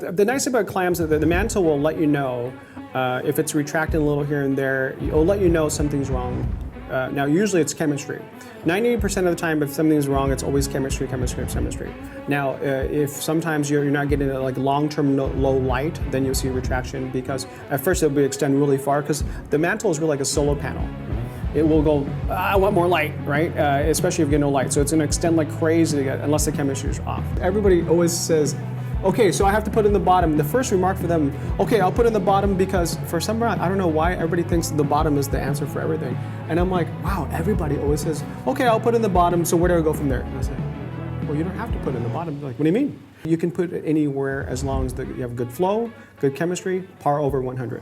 The nice thing about clams is that the mantle will let you know if it's retracting a little here and there. It'll let you know something's wrong. Now, usually it's chemistry. 90% of the time, if something's wrong, it's always chemistry. Now, if sometimes you're not getting like long-term low light, then you'll see retraction because at first it'll extend really far because the mantle is really like a solar panel. It will go, I want more light, right? Especially if you get no light. So it's going to extend like crazy unless the chemistry is off. Everybody always says, okay, so I have to put in the bottom. The first remark for them, okay, I'll put in the bottom because for some reason, I don't know why everybody thinks the bottom is the answer for everything. And I'm like, wow, everybody always says, okay, I'll put in the bottom, so where do I go from there? And I say, well, you don't have to put in the bottom. Like, what do you mean? You can put it anywhere as long as you have good flow, good chemistry, par over 100.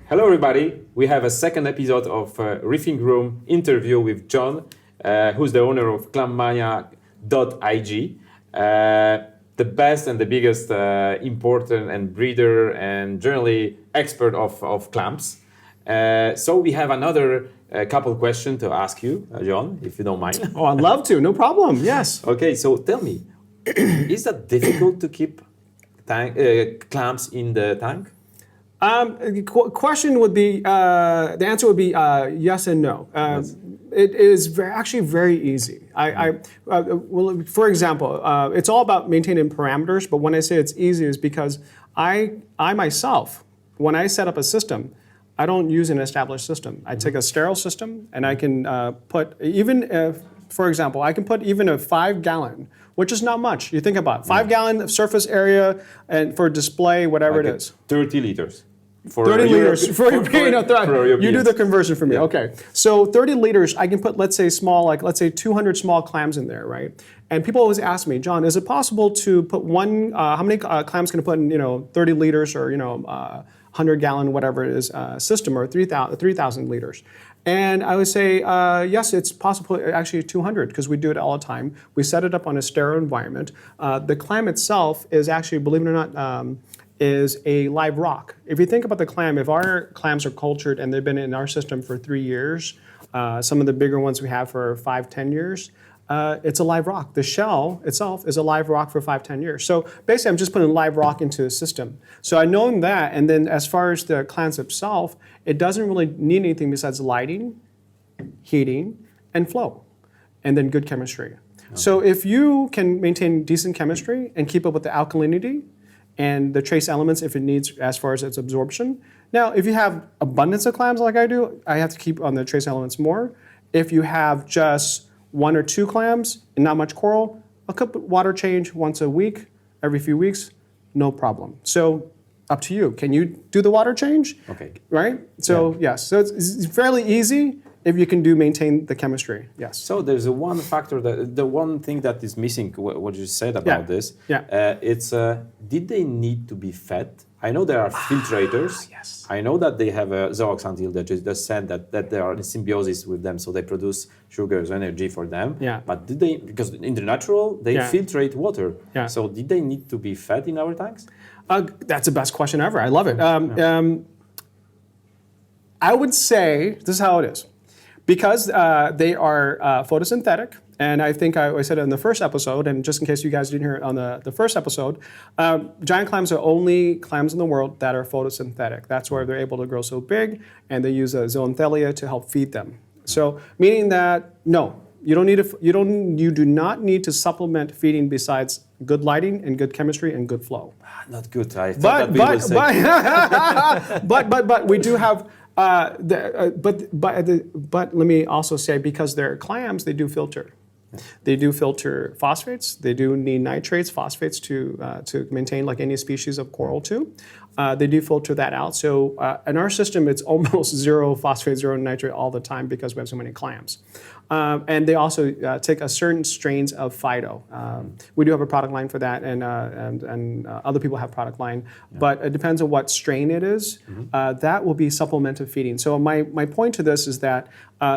Hello everybody, we have a second episode of Reefing Room interview with John, who's the owner of clammania.ig, the best and the biggest importer and breeder and generally expert of clams. So we have another couple questions to ask you, John, if you don't mind. Oh, I'd love to, no problem, yes. Okay, so tell me, is that difficult to keep clams in the tank? Question would be, the answer would be yes and no. Yes. It is actually very easy. Well, for example, it's all about maintaining parameters, but when I say it's easy is because I myself, when I set up a system, I don't use an established system. I take a sterile system and I can put, even if, for example, I can put even a 5-gallon, which is not much. You think about it, 5-gallon surface area and for display, whatever like it is. 30 liters. 30 liters for you do the conversion for me. Yeah. Okay, so 30 liters, I can put, let's say small, like let's say 200 small clams in there, right? And people always ask me, John, is it possible to put how many clams can I put in, 30 liters or 100-gallon, whatever it is, system, or 3,000 liters? And I would say, yes, it's possible, actually 200, because we do it all the time. We set it up on a sterile environment. The clam itself is actually, believe it or not, is a live rock. If you think about the clam, if our clams are cultured and they've been in our system for 3 years, some of the bigger ones we have for 5-10 years, it's a live rock. The shell itself is a live rock for 5-10 years. So basically I'm just putting live rock into a system. So I know that, and then as far as the clams itself, it doesn't really need anything besides lighting, heating, and flow, and then good chemistry. Okay. So if you can maintain decent chemistry and keep up with the alkalinity, and the trace elements if it needs as far as its absorption. Now, if you have abundance of clams like I do, I have to keep on the trace elements more. If you have just 1 or 2 clams and not much coral, a cup of water change once a week, every few weeks, no problem. So up to you. Can you do the water change? Okay. Right? So yes, so it's fairly easy if you can maintain the chemistry, yes. So there's one factor, the one thing that is missing, what you said about this, it's did they need to be fed? I know there are filtrators. Yes. I know that they have a zooxanthellae that just said that they are in symbiosis with them, so they produce sugars, energy for them. Yeah. But did they, because in the natural, they filtrate water. Yeah. So did they need to be fed in our tanks? That's the best question ever. I love it. I would say, this is how it is. Because they are photosynthetic, and I think I said it in the first episode, and just in case you guys didn't hear it on the first episode, giant clams are only clams in the world that are photosynthetic. That's where they're able to grow so big, and they use a zooxanthellae to help feed them. So, meaning that, no, you do not need to supplement feeding besides good lighting and good chemistry and good flow. Not good, I thought but we do have. But let me also say, because they're clams, they do filter. They do filter phosphates. They do need nitrates, phosphates to maintain, like any species of coral too. they do filter that out. So in our system, it's almost zero phosphate, zero nitrate all the time because we have so many clams. And they also take a certain strains of phyto. We do have a product line for that, and other people have product line, but it depends on what strain it is. That will be supplemental feeding. So my point to this is that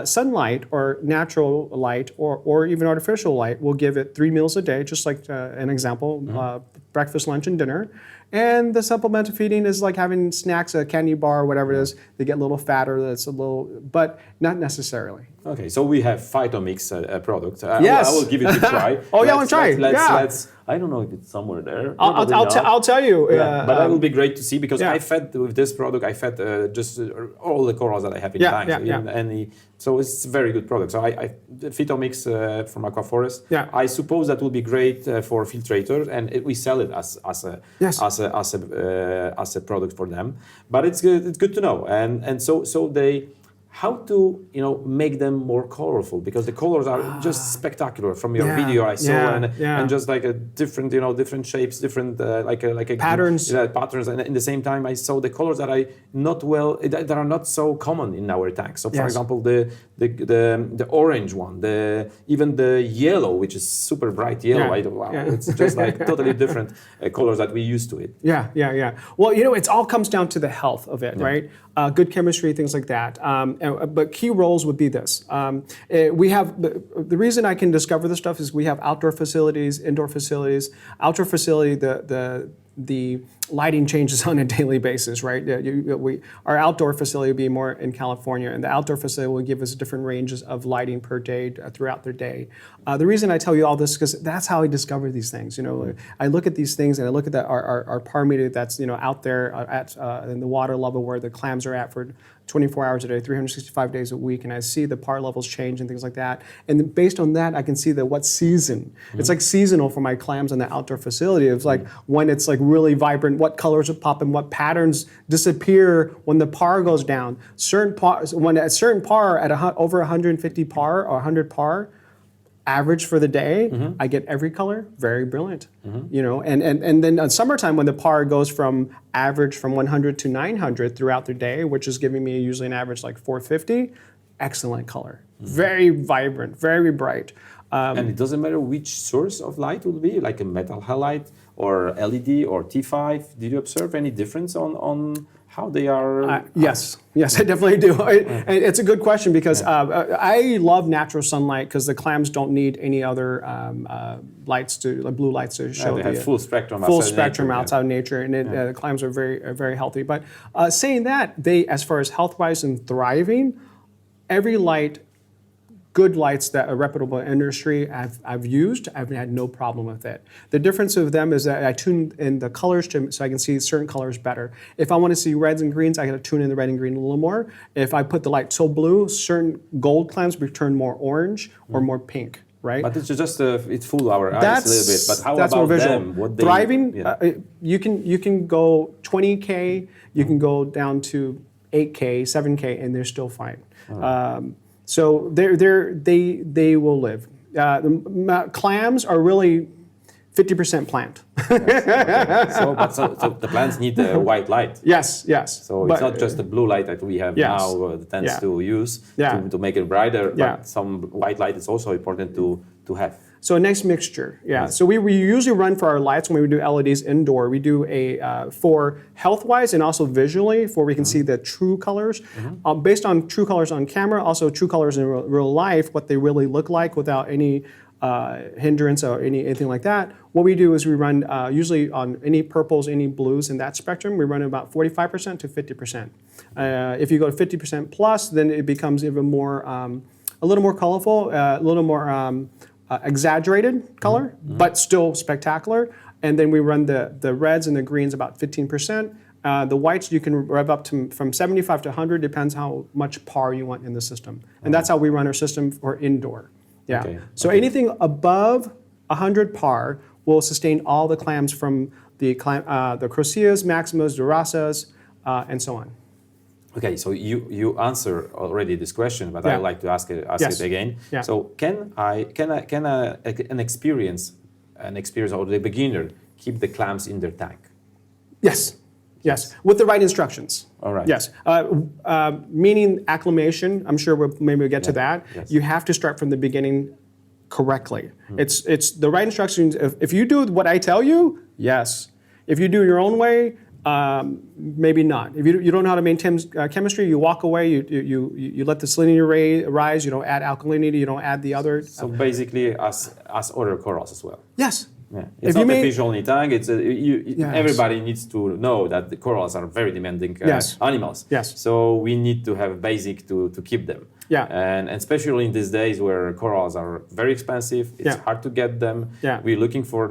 sunlight or natural light or even artificial light will give it 3 meals a day, just like an example, breakfast, lunch, and dinner. And the supplemental feeding is like having snacks, a candy bar, whatever it is. They get a little fatter, that's a little, but not necessarily. Okay, so we have Phytomix product. Yes. I will give it a try. Oh, yeah, I want to try. Let's, I don't know if it's somewhere there. I'll tell you. Yeah, but that will be great to see because yeah. I fed with this product. I fed just all the corals that I have in tanks. So it's a very good product. So I Phytomix from Aquaforest. Yeah. I suppose that will be great for filtrators, and we sell it as a product for them. But it's good. It's good to know. And so they. How to make them more colorful, because the colors are just spectacular from your video I saw, and just like a different different shapes, different like a patterns, patterns, and in the same time I saw the colors that that are not so common in our tanks. So for example, the orange one, even the yellow, which is super bright yellow. It's just like totally different colors that we used to it. Yeah. Well, it all comes down to the health of it, right? Good chemistry, things like that. But key roles would be this. We have the reason I can discover this stuff is we have outdoor facilities, indoor facilities. Outdoor facility, the lighting changes on a daily basis, right? Our outdoor facility will be more in California, and the outdoor facility will give us different ranges of lighting per day throughout their day. The reason I tell you all this is because that's how I discover these things. I look at these things and I look at our par meter that's out there at in the water level where the clams are at for 24 hours a day, 365 days a week, and I see the par levels change and things like that. And then based on that, I can see what season. It's like seasonal for my clams in the outdoor facility. It's like when it's like really vibrant, what colors are popping, what patterns disappear when the par goes down. When at certain par at over 150 par or 100 par, average for the day, I get every color, very brilliant. And then in summertime when the par goes from average from 100 to 900 throughout the day, which is giving me usually an average like 450, excellent color, very vibrant, very bright. And it doesn't matter which source of light will be, like a metal halide or LED or T5. Did you observe any difference on how they are? Yes, I definitely do. It's a good question because I love natural sunlight because the clams don't need any other blue lights to show they have full spectrum outside nature, and the clams are very healthy. But saying that, as far as health-wise and thriving, every light. Good lights that a reputable industry I've used, I've had no problem with it. The difference of them is that I tune in the colors so I can see certain colors better. If I want to see reds and greens, I got to tune in the red and green a little more. If I put the light so blue, certain gold clams will turn more orange or more pink. Right? But it's just it fools our eyes a little bit. But how about them? What they, thriving? You can go 20K, you can go down to 8K, 7K, and they're still fine. So they will live. The clams are really 50% plant. So the plants need the white light. Yes. So it's not just the blue light that we have now that tends to use to make it brighter, but some white light is also important to have. So a nice mixture, So we usually run for our lights when we do LEDs indoor. We do for health-wise and also visually, for we can see the true colors. Based on true colors on camera, also true colors in real life, what they really look like without any hindrance or anything like that. What we do is we run usually on any purples, any blues in that spectrum, we run about 45% to 50%. If you go to 50% plus, then it becomes even more, a little more colorful, a little more exaggerated color, but still spectacular. And then we run the reds and the greens about 15%. The whites you can rev up to from 75 to 100, depends how much par you want in the system. And that's how we run our system for indoor. So anything above 100 par will sustain all the clams from the Croceas, Maximas, Durasas, and so on. Okay, so you answer already this question, but I would like to ask it again. So can an experienced or the beginner keep the clams in their tank? Yes. Yes, with the right instructions. All right. Yes, meaning acclimation. I'm sure maybe we'll get to that. Yes. You have to start from the beginning correctly. It's the right instructions. If you do what I tell you, yes. If you do your own way, maybe not. If you don't know how to maintain chemistry, you walk away. You let the salinity rise. You don't add alkalinity. You don't add the other. So basically, as other corals as well. Yes. Yeah. It's not a fish only tank. It's Yes. everybody needs to know that the corals are very demanding Yes. animals. Yes. So we need to have basic to keep them. Yeah. And especially in these days where corals are very expensive, it's hard to get them. Yeah. We're looking for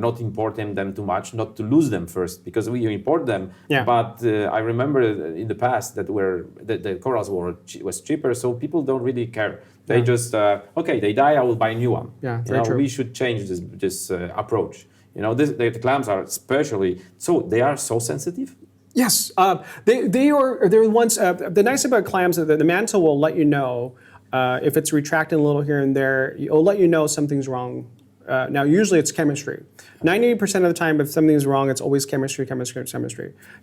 not importing them too much, not to lose them first, because we import them. Yeah. But I remember in the past that the corals was cheaper, so people don't really care. They just okay, they die, I will buy a new one. Yeah, very true. We should change this approach. The clams are especially they are so sensitive. Yes, they're ones. The nice about clams is that the mantle will let you know if it's retracting a little here and there. It'll let you know something's wrong. Now, usually it's chemistry. 98% of the time, if something's wrong, it's always chemistry.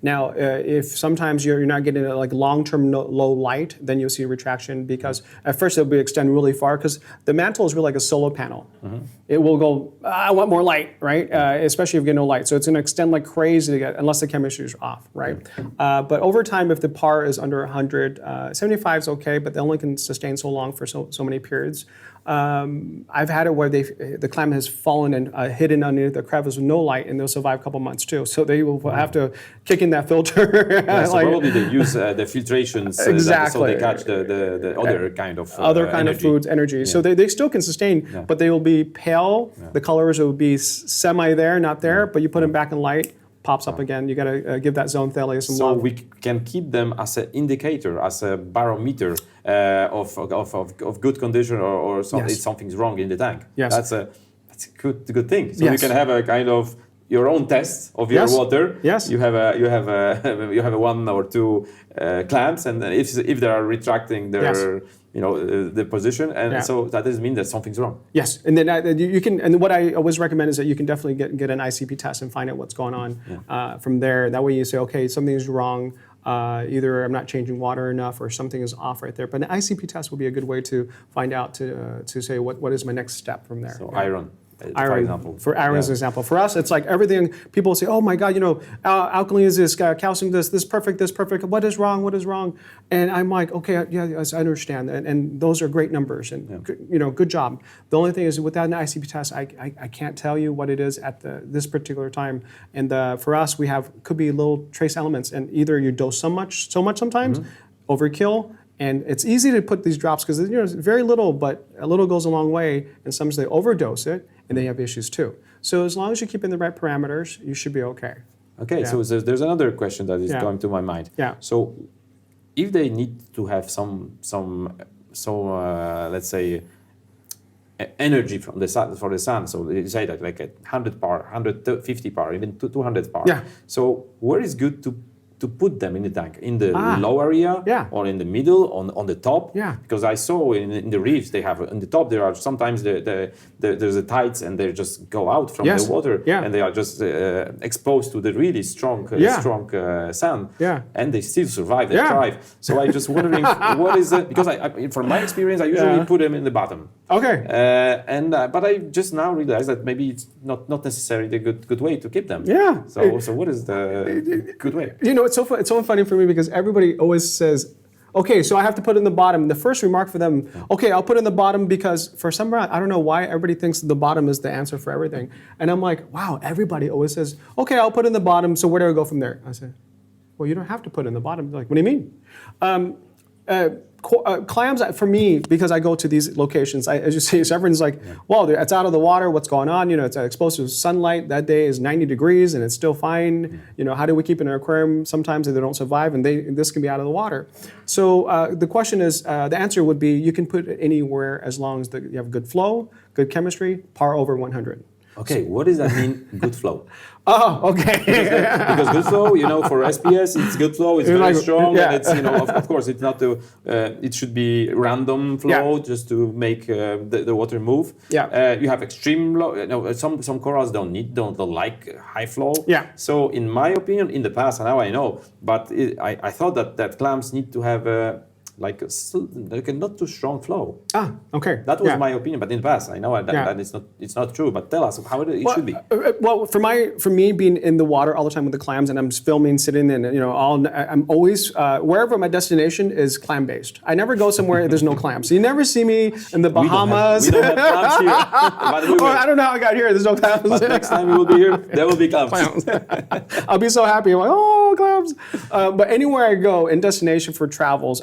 Now, if sometimes you're not getting like long-term low light, then you'll see retraction because at first it'll be extend really far because the mantle is really like a solar panel. It will go, I want more light, right? Especially if you get no light. So it's going to extend like crazy unless the chemistry is off, right? But over time, if the PAR is under 100, 75 is okay, but they only can sustain so long for so many periods. I've had it where the clam has fallen and hidden underneath the crevice with no light, and they'll survive a couple months too. So they will have to kick in that filter. Yeah, so probably they use the filtrations exactly. so they catch the other kind of of foods, energy. Yeah. So they still can sustain, but they will be pale. Yeah. The colors will be semi there, not there. But you put them back in light. Pops up again. You got to give that zone thalia some love. So we can keep them as an indicator, as a barometer of good condition or something. Yes. Something's wrong in the tank. Yes. That's a good thing. So you can have a kind of your own test of your water. Yes. You have a one or two clams, and if they are retracting their the position, and so that doesn't mean that something's wrong. Yes, and then you can. And what I always recommend is that you can definitely get an ICP test and find out what's going on from there. That way you say, okay, something's wrong. Either I'm not changing water enough, or something is off right there. But an ICP test will be a good way to find out to say what is my next step from there. So iron. For example. For iron as an example. For us, it's like everything, people say, oh my God, alkaline is this, calcium this perfect, what is wrong? And I'm like, okay, yes, I understand. And those are great numbers and good job. The only thing is without an ICP test, I can't tell you what it is at this particular time. And for us, could be little trace elements, and either you dose so much sometimes, overkill. And it's easy to put these drops because it's very little, but a little goes a long way. And sometimes they overdose it, and they have issues too. So as long as you keep in the right parameters, you should be okay. Okay, so there's another question that is going to my mind. Yeah. So if they need to have some let's say energy from the sun for the sun, so you say that like 100 par, 150 par, even 200 par. Yeah. So where is good to put them in the tank? In the low area or in the middle, on the top? Yeah. Because I saw in the reefs, they have on the top, there are sometimes there's the tides and they just go out from the water and they are just exposed to the really strong sun and they still survive and thrive. So I'm just wondering what is it? Because from my experience, I usually put them in the bottom. Okay. But I just now realized that maybe it's not necessarily the good way to keep them. Yeah. So what is the good way? It's so funny for me because everybody always says, okay, so I have to put it in the bottom. The first remark for them, okay, I'll put it in the bottom because for some reason, I don't know why everybody thinks the bottom is the answer for everything. And I'm like, wow, everybody always says, okay, I'll put it in the bottom, so where do I go from there? I say, well, you don't have to put it in the bottom. They're like, what do you mean? Clams, for me, because I go to these locations, as you see, so everyone's like, well, it's out of the water, what's going on? It's exposed to sunlight, that day is 90 degrees and it's still fine. How do we keep it in an aquarium? Sometimes they don't survive and this can be out of the water. So the question is, the answer would be, you can put it anywhere as long as you have good flow, good chemistry, par over 100. Okay, what does that mean? Good flow. Oh, okay. Because good flow, for SPS, it's good flow. It's very strong, yeah. and it's of course it's not to. It should be random flow just to make the water move. Yeah. You have extreme low. Some corals don't like high flow. Yeah. So in my opinion, in the past, and now I know, but I thought that clams need to have like a not too strong flow. Okay. That was my opinion, but in the past, I know that it's not true. But tell us how it should be. Well, for me being in the water all the time with the clams, and I'm filming, sitting, and I'm always wherever my destination is clam based. I never go somewhere there's no clams. So you never see me in the Bahamas. We don't have clams here. Or I don't know how I got here. There's no clams. But next time we will be here, there will be clams. I'll be so happy. I'm like, oh, clams. But anywhere I go in destination for travels,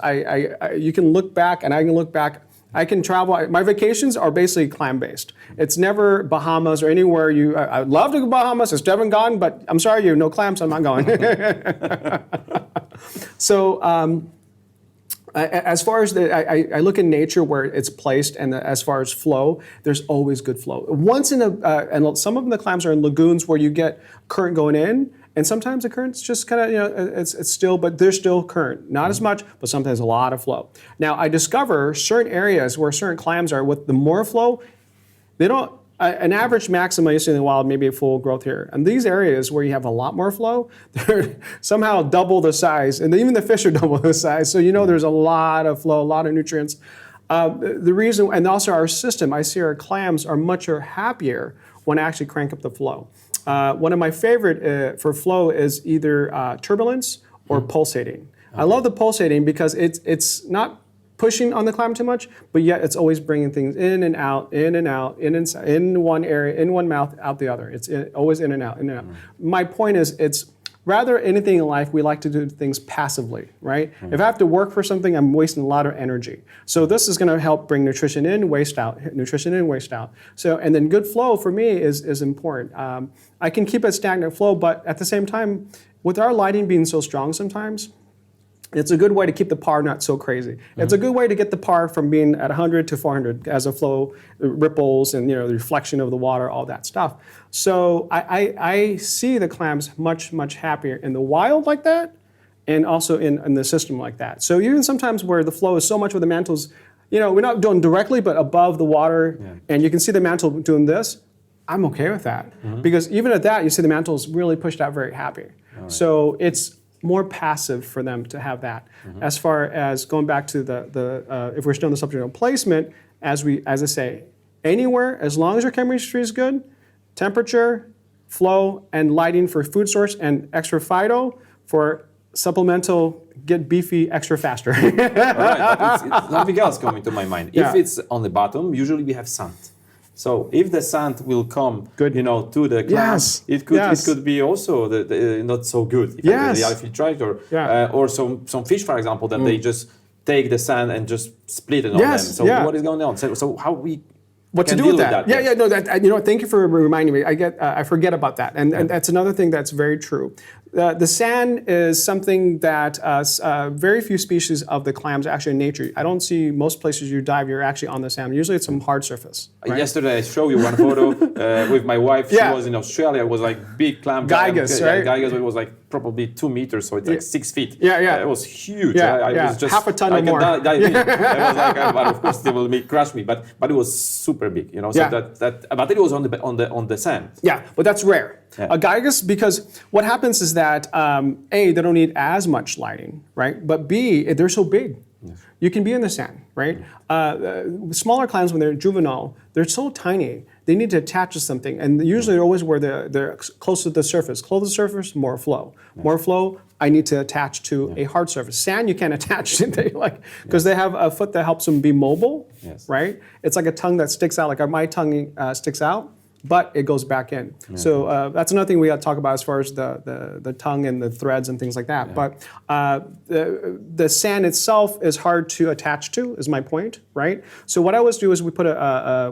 you can look back, and I can look back. I can travel. My vacations are basically clam-based. It's never Bahamas or anywhere I'd love to go to Bahamas. It's never gone, but I'm sorry, you have no clams. I'm not going. So as far as I look in nature where it's placed, and as far as flow, there's always good flow. Once in and some of the clams are in lagoons where you get current going in. And sometimes the current's just kind of, it's still, but there's still current. Not as much, but sometimes a lot of flow. Now, I discover certain areas where certain clams are with the more flow, they don't, an average maximum you see in the wild, maybe a full growth here. And these areas where you have a lot more flow, they're somehow double the size. And even the fish are double the size. So there's a lot of flow, a lot of nutrients. The reason, and also our system, I see our clams are much happier when I actually crank up the flow. One of my favorite for flow is either turbulence or pulsating. Okay. I love the pulsating because it's not pushing on the clam too much, but yet it's always bringing things in and out, in and out, in one area, in one mouth, out the other. It's always in and out, in and out. My point is, it's rather anything in life, we like to do things passively, right? If I have to work for something, I'm wasting a lot of energy. So this is going to help bring nutrition in, waste out, nutrition in, waste out. So, and then good flow for me is important. I can keep a stagnant flow, but at the same time, with our lighting being so strong sometimes, it's a good way to keep the PAR not so crazy. It's a good way to get the PAR from being at 100 to 400 as the flow ripples and the reflection of the water, all that stuff. So I see the clams much happier in the wild like that, and also in the system like that. So even sometimes where the flow is so much where the mantle's, we're not doing directly, but above the water, and you can see the mantle doing this, I'm okay with that. Because even at that, you see the mantle's really pushed out very happy. Right. So it's more passive for them to have that. As far as going back to the if we're still on the subject of placement, as I say, anywhere, as long as your chemistry is good, temperature, flow, and lighting for food source, and extra phyto for supplemental, get beefy extra faster. All right, it's nothing else coming to my mind. If it's on the bottom, usually we have sand. So if the sand will come, to the clam, it could be also not so good. If you try it, or some fish, for example, that they just take the sand and just split it on them. So what is going on? So how we what to do with that? Thank you for reminding me. I forget about that, and that's another thing that's very true. The sand is something that very few species of the clams are actually in nature. I don't see most places you dive, you're actually on the sand. Usually it's some hard surface. Right? Yesterday I showed you one photo with my wife. She was in Australia. It was like big clam. Gygus, right? Gygus, it was like probably 2 meters, so it's like 6 feet. It was huge. I was just half a ton or more. Dive in. I was like, but of course they will crush me. But it was super big, but it was on the sand. Yeah, but that's rare. A Gygus, because what happens is that A, they don't need as much lighting, right? But B, they're so big. Yes. You can be in the sand, right? Smaller clams, when they're juvenile, they're so tiny. They need to attach to something, and usually they're always where they're close to the surface. Close to the surface, more flow. Yes. More flow, I need to attach to a hard surface. Sand, you can't attach to, because they have a foot that helps them be mobile, right? It's like a tongue that sticks out, like my tongue sticks out, but it goes back in. Yeah. So that's another thing we got to talk about as far as the tongue and the threads and things like that. Yeah. But the sand itself is hard to attach to, is my point, right? So what I always do is we put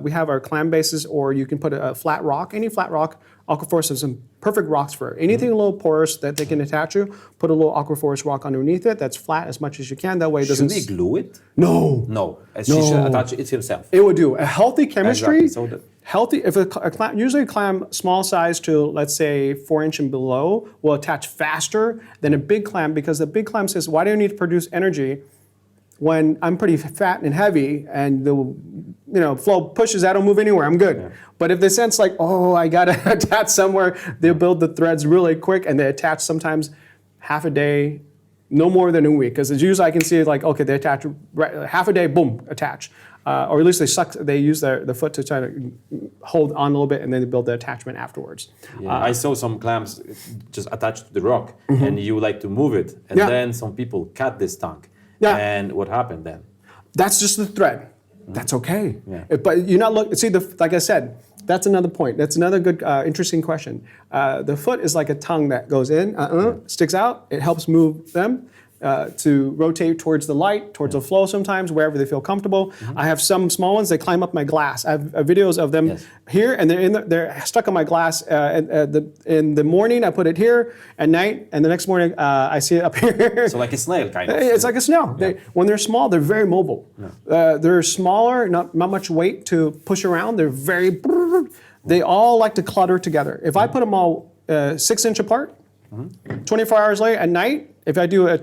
we have our clam bases, or you can put a flat rock, any flat rock, Aquaforest has some perfect rocks for it. Anything a little porous that they can attach to, put a little Aquaforest rock underneath it that's flat as much as you can. That way it doesn't... Should we glue it? No. No. He should attach it himself. It would do. A healthy chemistry... Exactly. So Healthy, if a clam, usually a clam small size to, let's say, 4-inch and below, will attach faster than a big clam, because the big clam says, why do I need to produce energy when I'm pretty fat and heavy and the flow pushes, I don't move anywhere, I'm good. Yeah. But if they sense like, oh, I gotta attach somewhere, they'll build the threads really quick, and they attach sometimes half a day, no more than a week. Because usually I can see like, okay, they attach half a day, boom, attach. Or at least they use the foot to try to hold on a little bit, and then they build the attachment afterwards. Yeah, I saw some clams just attached to the rock, and you like to move it, and then some people cut this tongue. Yeah. And what happened then? That's just the thread. That's okay. Yeah. But you're not like I said, that's another point. That's another good, interesting question. The foot is like a tongue that goes in, sticks out. It helps move them. To rotate towards the light, towards the flow sometimes, wherever they feel comfortable. I have some small ones, they climb up my glass. I have videos of them here, and they're stuck on my glass. In the morning, I put it here. At night, and the next morning, I see it up here. So like a snail, kind of. It's like a snail. Yeah. When they're small, they're very mobile. Yeah. They're smaller, not much weight to push around. They're very... They all like to clutter together. If I put them all 6-inch apart, 24 hours later at night, if I do a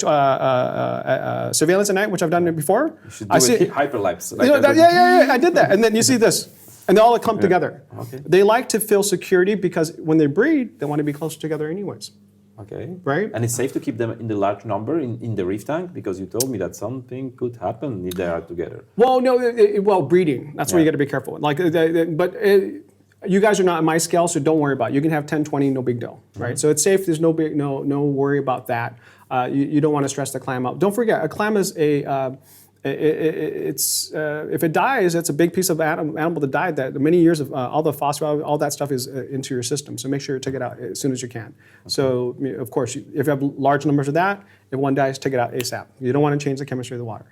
surveillance at night, which I've done it before, you should do hyperlapse. Like I did that, and then you see this, and they all come together. Okay. They like to feel security because when they breed, they want to be close together anyways. Okay. Right. And it's safe to keep them in the large number in the reef tank, because you told me that something could happen if they are together. Well, no, breeding. That's where you got to be careful. You guys are not on my scale, so don't worry about it. You can have 10, 20, no big deal, right? So it's safe. There's no worry about that. You don't want to stress the clam out. Don't forget, a clam is if it dies, it's a big piece of animal that died. That many years of all the phosphorus, all that stuff is into your system. So make sure you take it out as soon as you can. Okay. So of course, if you have large numbers of that, if one dies, take it out ASAP. You don't want to change the chemistry of the water.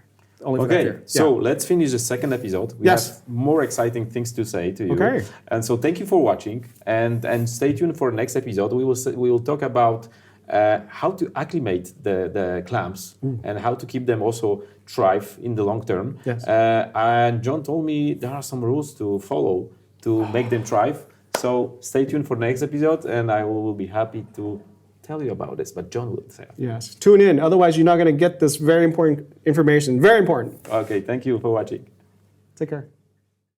Okay, so let's finish the second episode. We have more exciting things to say to you. Okay. And so thank you for watching, and stay tuned for the next episode. We will talk about how to acclimate the clams and how to keep them also thrive in the long term. Yes. And John told me there are some rules to follow to make them thrive. So stay tuned for the next episode, and I will be happy to tell you about this, but John will say. Yes, tune in. Otherwise, you're not going to get this very important information. Very important. Okay, thank you for watching. Take care.